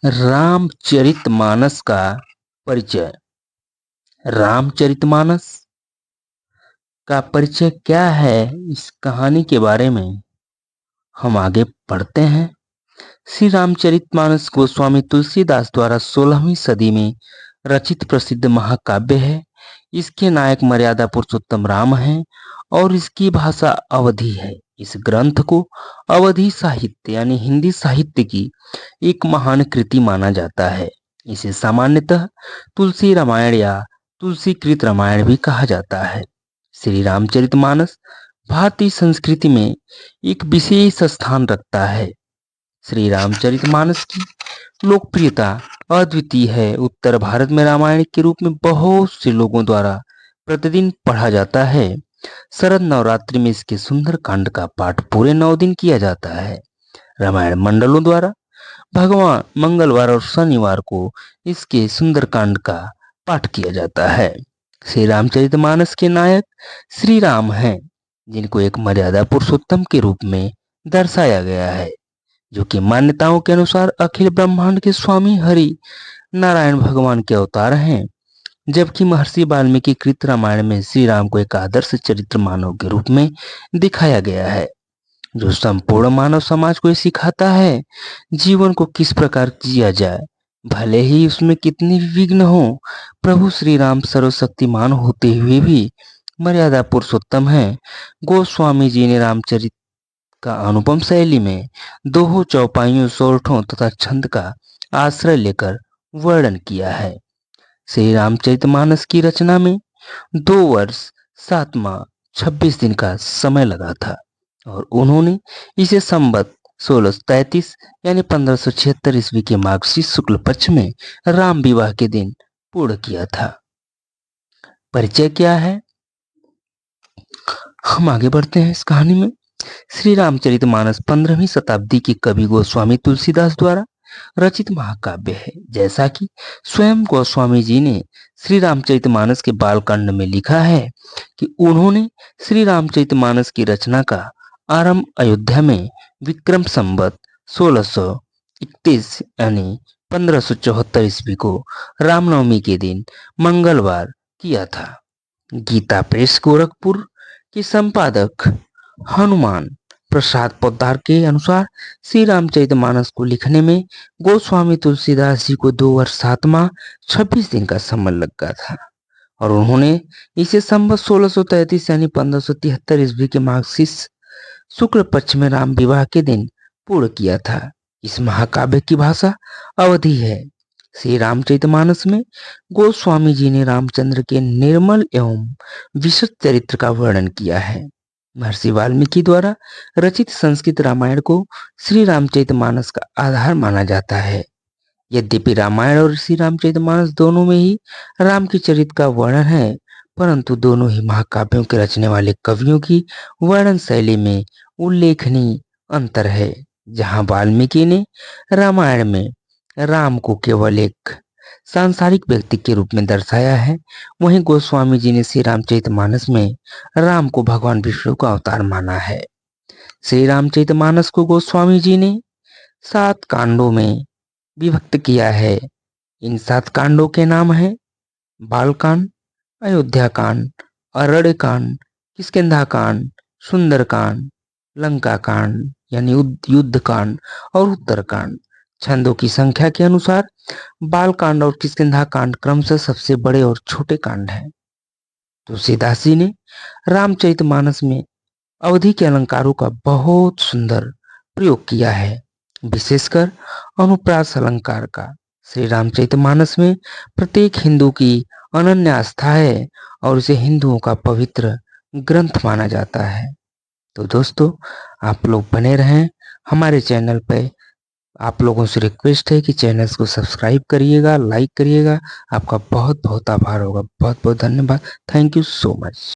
रामचरितमानस का परिचय। रामचरितमानस का परिचय क्या है, इस कहानी के बारे में हम आगे पढ़ते हैं। श्री रामचरितमानस गोस्वामी तुलसीदास द्वारा 16वीं सदी में रचित प्रसिद्ध महाकाव्य है। इसके नायक मर्यादा पुरुषोत्तम राम हैं और इसकी भाषा अवधी है। इस ग्रंथ को अवधी साहित्य यानी हिंदी साहित्य की एक महान कृति माना जाता है। इसे सामान्यतः तुलसी रामायण या तुलसीकृत रामायण भी कहा जाता है। श्री रामचरितमानस भारतीय संस्कृति में एक विशेष स्थान रखता है। श्री रामचरितमानस की लोकप्रियता अद्वितीय है। उत्तर भारत में रामायण के रूप में बहुत से लोगों द्वारा प्रतिदिन पढ़ा जाता है। शरद नवरात्रि में इसके सुंदर कांड का पाठ पूरे 9 दिन किया जाता है। रामायण मंडलों द्वारा भगवान मंगलवार और शनिवार को इसके सुंदर कांड का पाठ किया जाता है। श्री रामचरितमानस के नायक श्री राम हैं, जिनको एक मर्यादा पुरुषोत्तम के रूप में दर्शाया गया है, जो कि मान्यताओं के अनुसार अखिल ब्रह्मांड के स्वामी हरि नारायण भगवान के अवतार हैं। जबकि महर्षि वाल्मीकि कृत रामायण में श्री राम को एक आदर्श चरित्र मानव के रूप में दिखाया गया है, जो संपूर्ण मानव समाज को सिखाता है जीवन को किस प्रकार जिया जाए, भले ही उसमें कितनी विघ्न हो। प्रभु श्री राम सर्वशक्तिमान होते हुए भी मर्यादा पुरुषोत्तम हैं। गोस्वामी जी ने रामचरित का अनुपम शैली में दोहों, चौपाइयों, सोरठों तथा छंद का आश्रय लेकर वर्णन किया है। श्री रामचरितमानस की रचना में 2 वर्ष 7 माह 26 दिन का समय लगा था और उन्होंने इसे संवत 1633 यानी 1576 ईस्वी के माघ शुक्ल पक्ष में राम विवाह के दिन पूर्ण किया था। परिचय क्या है, हम आगे बढ़ते हैं इस कहानी में। श्री रामचरितमानस 15वीं शताब्दी के कवि गोस्वामी तुलसीदास द्वारा रचित महाकाव्य है। जैसा कि स्वयं गोस्वामी जी ने श्री रामचरितमानस के बालकांड में लिखा है कि उन्होंने श्री रामचरितमानस की रचना का आरंभ अयोध्या में विक्रम संवत 1631 यानी 1574 ईस्वी को रामनवमी के दिन मंगलवार किया था। गीता प्रेस गोरखपुर के संपादक हनुमान प्रसाद पोद्दार के अनुसार श्री रामचरितमानस को लिखने में गोस्वामी तुलसीदास जी को 2 वर्ष 7 माह 26 दिन का समय लगा था और उन्होंने इसे संवत 1633 यानी 1573 ईस्वी के मार्गशीर्ष शुक्ल पक्ष में राम विवाह के दिन पूर्ण किया था। इस महाकाव्य की भाषा अवधी है। श्री रामचरितमानस में गोस्वामी जी ने रामचंद्र के निर्मल एवं विशद चरित्र का वर्णन किया है। महर्षि वाल्मीकि द्वारा रचित संस्कृत रामायण को श्री रामचरितमानस का आधार माना जाता है। यद्यपि रामायण और श्री रामचरितमानस दोनों में ही राम के चरित्र का वर्णन है, परंतु दोनों ही महाकाव्यों के रचने वाले कवियों की वर्णन शैली में उल्लेखनीय अंतर है। जहां वाल्मीकि ने रामायण में राम को केवल एक सांसारिक व्यक्ति के रूप में दर्शाया है, वहीं गोस्वामी जी ने श्री रामचरितमानस में राम को भगवान विष्णु का अवतार माना है। श्री रामचरितमानस को गोस्वामी जी ने 7 कांडों में विभक्त किया है। इन 7 कांडों के नाम हैं बालकांड, अयोध्या कांड, अरण्य कांड, किष्किंधा कांड, सुंदर कांड, लंका कांड यानी युद्ध कांड और उत्तर कांड। छंदों की संख्या के अनुसार बालकांड और किष्किंधा कांड क्रमशः सबसे बड़े और छोटे कांड हैं। तुलसीदास जी ने रामचरितमानस में अवधि के अलंकारों का बहुत सुंदर प्रयोग किया है, विशेषकर अनुप्रास अलंकार का। श्री रामचरितमानस में प्रत्येक हिंदू की अनन्य आस्था है और इसे हिंदुओं का पवित्र ग्रंथ माना जाता है। तो दोस्तों, आप लोग बने रहें हमारे चैनल पे। आप लोगों से रिक्वेस्ट है कि चैनल को सब्सक्राइब करिएगा, लाइक करिएगा। आपका बहुत बहुत आभार होगा। बहुत बहुत धन्यवाद। Thank you so much.